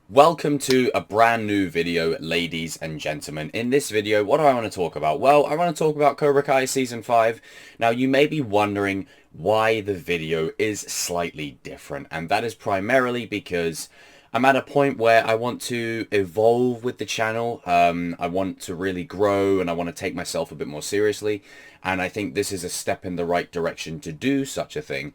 Welcome to a brand new video, ladies and gentlemen. In this video, what do I want to talk about? Well, I want to talk about Cobra Kai Season 5. Now, you may be wondering why the video is slightly different, and that is primarily because I'm at a point where I want to evolve with the channel. I want to really grow, and I want to take myself a bit more seriously, and I think this is a step in the right direction to do such a thing.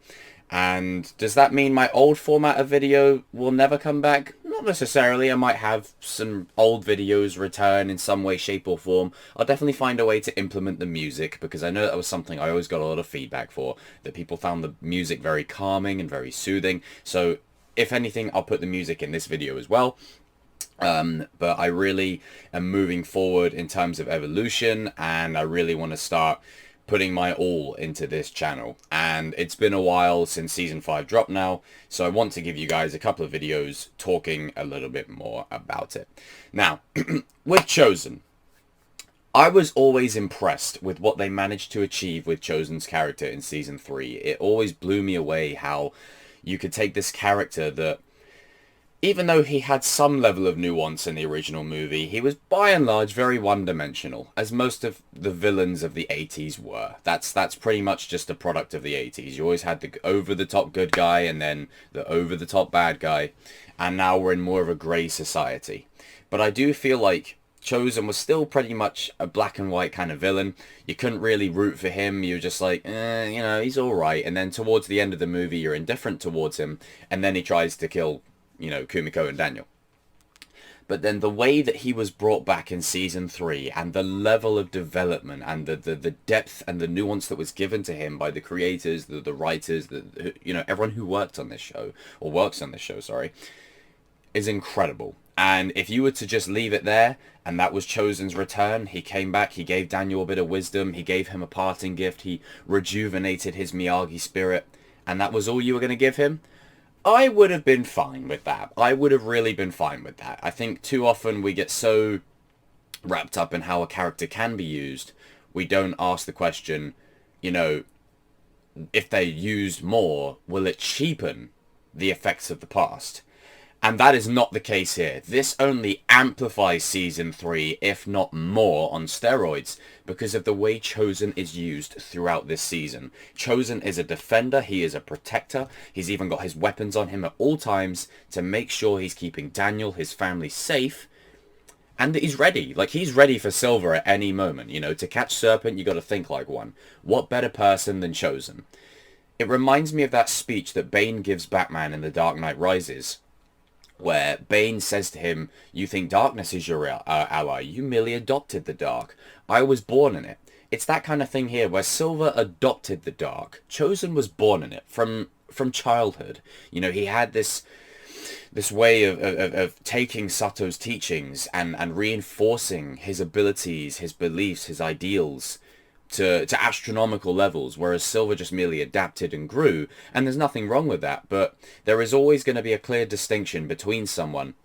And does that mean my old format of video will never come back? Not necessarily. I might have some old videos return in some way, shape or form. I'll definitely find a way to implement the music because I know that was something I always got a lot of feedback for, that people found the music very calming and very soothing. So if anything, I'll put the music in this video as well. But I really am moving forward in terms of evolution, and I really want to start putting my all into this channel. And it's been a while since season 5 dropped now, so I want to give you guys a couple of videos talking a little bit more about it. Now, with Chozen, I was always impressed with what they managed to achieve with Chozen's character in season 3. It always blew me away how you could take this character that, even though he had some level of nuance in the original movie, he was by and large very one-dimensional, as most of the villains of the 80s were. That's pretty much just a product of the 80s. You always had the over-the-top good guy and then the over-the-top bad guy, and now we're in more of a grey society. But I do feel like Chozen was still pretty much a black and white kind of villain. You couldn't really root for him. You're just like, he's alright. And then towards the end of the movie, you're indifferent towards him, and then he tries to kill Kumiko and Daniel. But then the way that he was brought back in season 3 and the level of development and the depth and the nuance that was given to him by the creators, the writers, everyone who worked on this show, or works on this show, sorry, is incredible. And if you were to just leave it there, and that was Chozen's return, he came back, he gave Daniel a bit of wisdom, he gave him a parting gift, he rejuvenated his Miyagi spirit, and that was all you were going to give him, I would have been fine with that. I would have really been fine with that. I think too often we get so wrapped up in how a character can be used, we don't ask the question, if they're used more, will it cheapen the effects of the past? And that is not the case here. This only amplifies season 3, if not more, on steroids, because of the way Chozen is used throughout this season. Chozen is a defender, he is a protector, he's even got his weapons on him at all times to make sure he's keeping Daniel, his family, safe, and that he's ready. Like, he's ready for Silver at any moment. To catch Serpent, you got to think like one. What better person than Chozen? It reminds me of that speech that Bane gives Batman in The Dark Knight Rises, where Bane says to him, you think darkness is your ally, you merely adopted the dark. I was born in it. It's that kind of thing here, where Silver adopted the dark. Chozen was born in it, from childhood. He had this way of taking Sato's teachings and reinforcing his abilities, his beliefs, his ideals, to astronomical levels, whereas Silver just merely adapted and grew, and there's nothing wrong with that, but there is always going to be a clear distinction between someone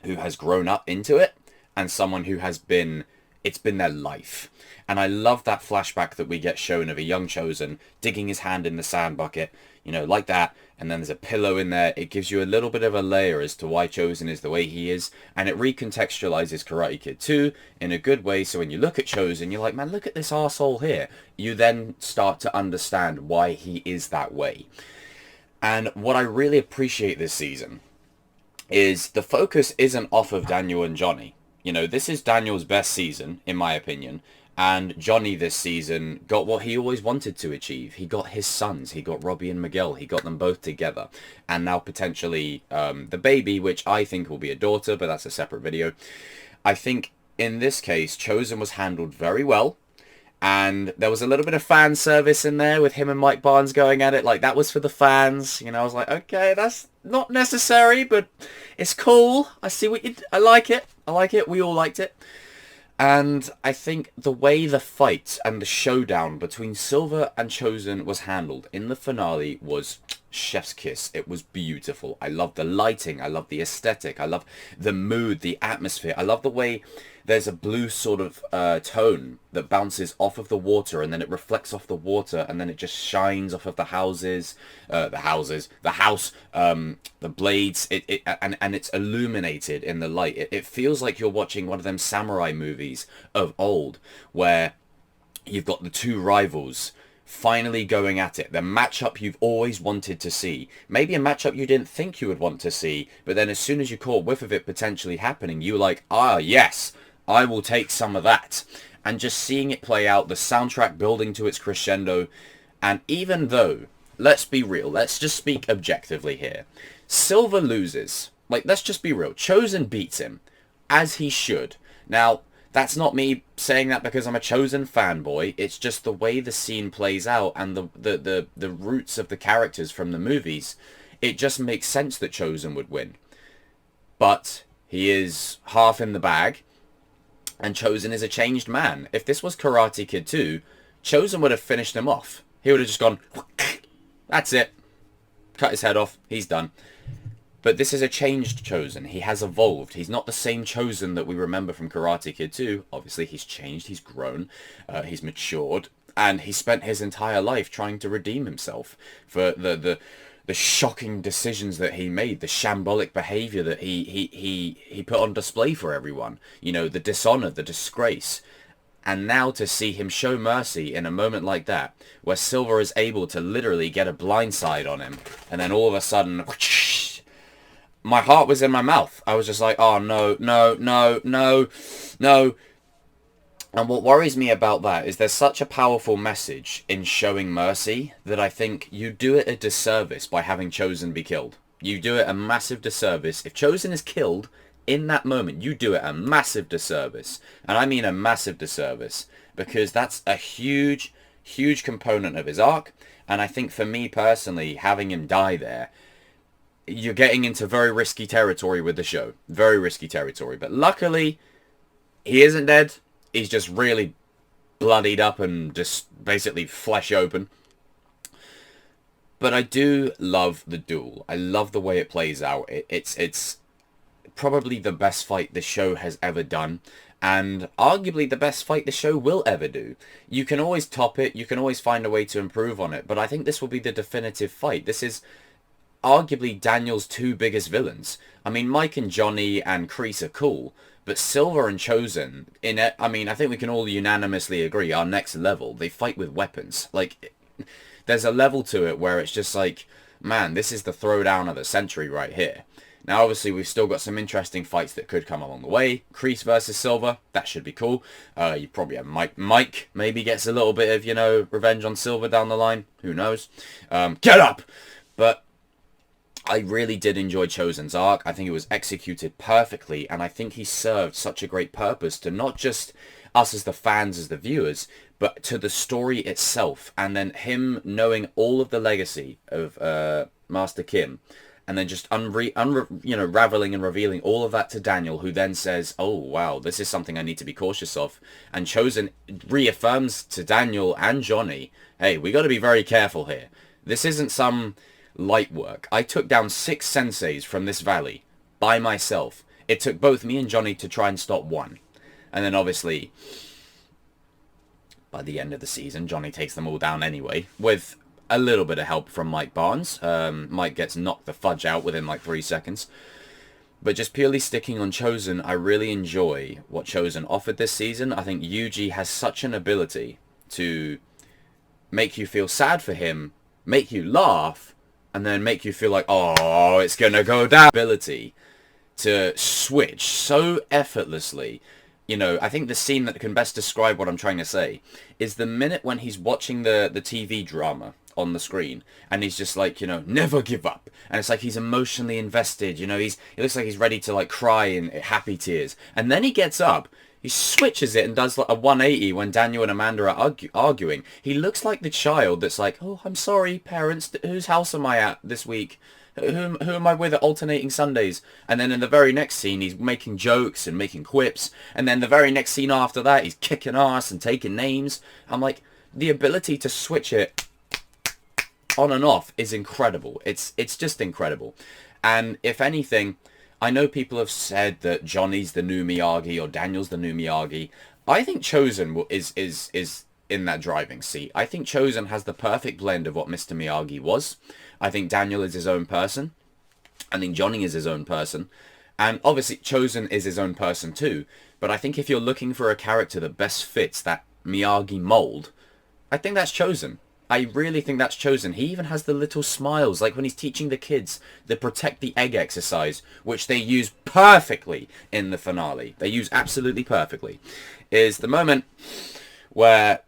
who has grown up into it and someone who it's been their life. And I love that flashback that we get shown of a young Chozen digging his hand in the sand bucket, like that, and then there's a pillow in there. It gives you a little bit of a layer as to why Chozen is the way he is, and it recontextualizes Karate Kid 2 in a good way, so when you look at Chozen, you're like, man, look at this arsehole here. You then start to understand why he is that way. And what I really appreciate this season is the focus isn't off of Daniel and Johnny. This is Daniel's best season, in my opinion, and Johnny this season got what he always wanted to achieve. He got his sons. He got Robbie and Miguel. He got them both together. And now potentially the baby, which I think will be a daughter, but that's a separate video. I think in this case, Chozen was handled very well. And there was a little bit of fan service in there with him and Mike Barnes going at it. Like, that was for the fans. I was like, okay, that's not necessary, but it's cool. I see what you... I like it. I like it. We all liked it. And I think the way the fight and the showdown between Silver and Chozen was handled in the finale was chef's kiss. It was beautiful. I love the lighting. I love the aesthetic. I love the mood, the atmosphere. I love the way there's a blue sort of tone that bounces off of the water, and then it reflects off the water, and then it just shines off of the houses, the house, the blades, and it's illuminated in the light. It feels like you're watching one of them samurai movies of old, where you've got the two rivals finally going at it. The matchup you've always wanted to see. Maybe a matchup you didn't think you would want to see, but then as soon as you caught whiff of it potentially happening, you were like, ah, yes, I will take some of that. And just seeing it play out, the soundtrack building to its crescendo, and even though, let's be real, let's just speak objectively here, Silver loses. Like, let's just be real. Chozen beats him, as he should. Now, that's not me saying that because I'm a Chozen fanboy. It's just the way the scene plays out and the roots of the characters from the movies. It just makes sense that Chozen would win. But he is half in the bag, and Chozen is a changed man. If this was Karate Kid 2, Chozen would have finished him off. He would have just gone, that's it. Cut his head off. He's done. But this is a changed Chozen. He has evolved. He's not the same Chozen that we remember from Karate Kid 2. Obviously, he's changed. He's grown. He's matured. And he spent his entire life trying to redeem himself for the shocking decisions that he made, the shambolic behavior that he put on display for everyone. You know, the dishonor, the disgrace. And now to see him show mercy in a moment like that, where Silver is able to literally get a blindside on him, and then all of a sudden, my heart was in my mouth. I was just like, oh, no, no, no, no, no. And what worries me about that is there's such a powerful message in showing mercy that I think you do it a disservice by having Chozen be killed. You do it a massive disservice. If Chozen is killed in that moment, you do it a massive disservice. And I mean a massive disservice, because that's a huge, huge component of his arc. And I think for me personally, having him die there, you're getting into very risky territory with the show. Very risky territory. But luckily, he isn't dead. He's just really bloodied up and just basically flesh open. But I do love the duel. I love the way it plays out. It's probably the best fight the show has ever done. And arguably the best fight the show will ever do. You can always top it. You can always find a way to improve on it. But I think this will be the definitive fight. This is arguably Daniel's two biggest villains. I mean, Mike and Johnny and Kreese are cool, but Silver and Chozen, I mean, I think we can all unanimously agree, our next level, they fight with weapons. Like, there's a level to it where it's just like, man, this is the throwdown of the century right here. Now, obviously, we've still got some interesting fights that could come along the way. Kreese versus Silver, that should be cool. You probably have Mike maybe gets a little bit of, you know, revenge on Silver down the line. Who knows? Get up! But I really did enjoy Chozen's arc. I think it was executed perfectly, and I think he served such a great purpose to not just us as the fans, as the viewers, but to the story itself. And then him knowing all of the legacy of Master Kim, and then just unraveling and revealing all of that to Daniel, who then says, oh, wow, this is something I need to be cautious of. And Chozen reaffirms to Daniel and Johnny, hey, we got to be very careful here. This isn't some light work. I took down 6 senseis from this valley by myself. It took both me and Johnny to try and stop one. And then obviously, by the end of the season, Johnny takes them all down anyway, with a little bit of help from Mike Barnes. Mike gets knocked the fudge out within like 3 seconds. But just purely sticking on Chozen, I really enjoy what Chozen offered this season. I think Yuji has such an ability to make you feel sad for him, make you laugh, and then make you feel like, oh, it's gonna go down. Ability to switch so effortlessly. You know, I think the scene that can best describe what I'm trying to say is the minute when he's watching the TV drama on the screen, and he's just like, you know, never give up. And it's like he's emotionally invested, you know, it looks like he's ready to like cry in happy tears. And then he gets up, he switches it and does like a 180 when Daniel and Amanda are arguing. He looks like the child that's like, oh, I'm sorry, parents, whose house am I at this week? Who am I with at alternating Sundays? And then in the very next scene, he's making jokes and making quips. And then the very next scene after that, he's kicking ass and taking names. I'm like, the ability to switch it on and off is incredible. It's just incredible. And if anything, I know people have said that Johnny's the new Miyagi or Daniel's the new Miyagi. I think Chozen is in that driving seat. I think Chozen has the perfect blend of what Mr. Miyagi was. I think Daniel is his own person. I think Johnny is his own person. And obviously Chozen is his own person too. But I think if you're looking for a character that best fits that Miyagi mold, I think that's Chozen. I really think that's Chozen. He even has the little smiles, like when he's teaching the kids the protect the egg exercise, which they use perfectly in the finale. They use absolutely perfectly. Is the moment where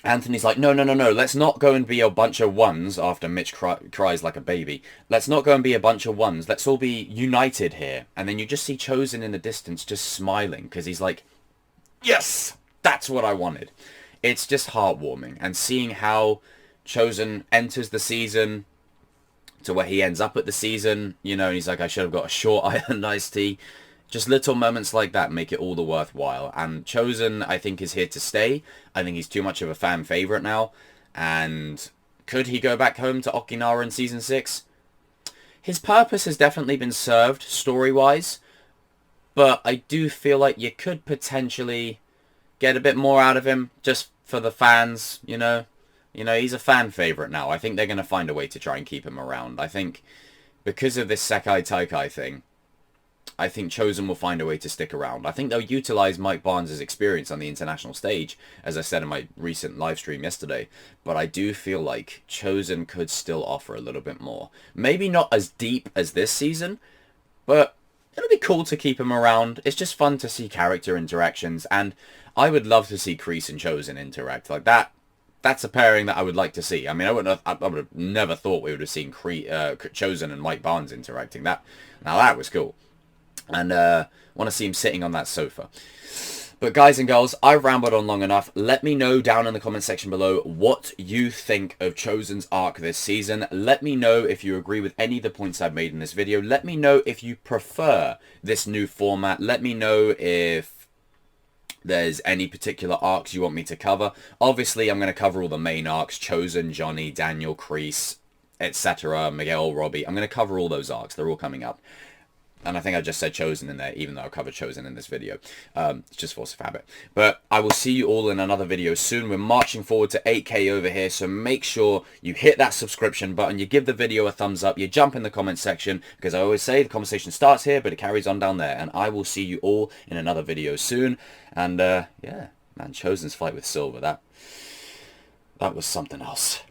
Anthony's like, no, let's not go and be a bunch of ones after Mitch cries like a baby. Let's not go and be a bunch of ones. Let's all be united here. And then you just see Chozen in the distance just smiling because he's like, yes, that's what I wanted. It's just heartwarming. And seeing how Chozen enters the season to where he ends up at the season, you know, and he's like, I should have got a short island iced tea. Just little moments like that make it all the worthwhile. And Chozen, I think, is here to stay. I think he's too much of a fan favorite now. And could he go back home to Okinawa in Season 6? His purpose has definitely been served, story-wise. But I do feel like you could potentially get a bit more out of him, just for the fans, you know. You know, he's a fan favorite now. I think they're going to find a way to try and keep him around. I think because of this Sekai Taikai thing, I think Chozen will find a way to stick around. I think they'll utilize Mike Barnes' experience on the international stage, as I said in my recent live stream yesterday. But I do feel like Chozen could still offer a little bit more. Maybe not as deep as this season, but it'll be cool to keep him around. It's just fun to see character interactions, and I would love to see Kreese and Chozen interact like that. That's a pairing that I would like to see. I mean, I would have never thought we would have seen Chozen and Mike Barnes interacting. Now that was cool. And want to see him sitting on that sofa. But guys and girls, I've rambled on long enough. Let me know down in the comment section below what you think of Chozen's arc this season. Let me know if you agree with any of the points I've made in this video. Let me know if you prefer this new format. Let me know if there's any particular arcs you want me to cover. Obviously, I'm going to cover all the main arcs. Chozen, Johnny, Daniel, Kreese, etc. Miguel, Robbie. I'm going to cover all those arcs. They're all coming up. And I think I just said Chozen in there, even though I covered Chozen in this video. It's just force of habit. But I will see you all in another video soon. We're marching forward to 8K over here, so make sure you hit that subscription button, you give the video a thumbs up, you jump in the comment section, because I always say the conversation starts here, but it carries on down there. And I will see you all in another video soon. And, yeah, man, Chozen's fight with Silver, that was something else.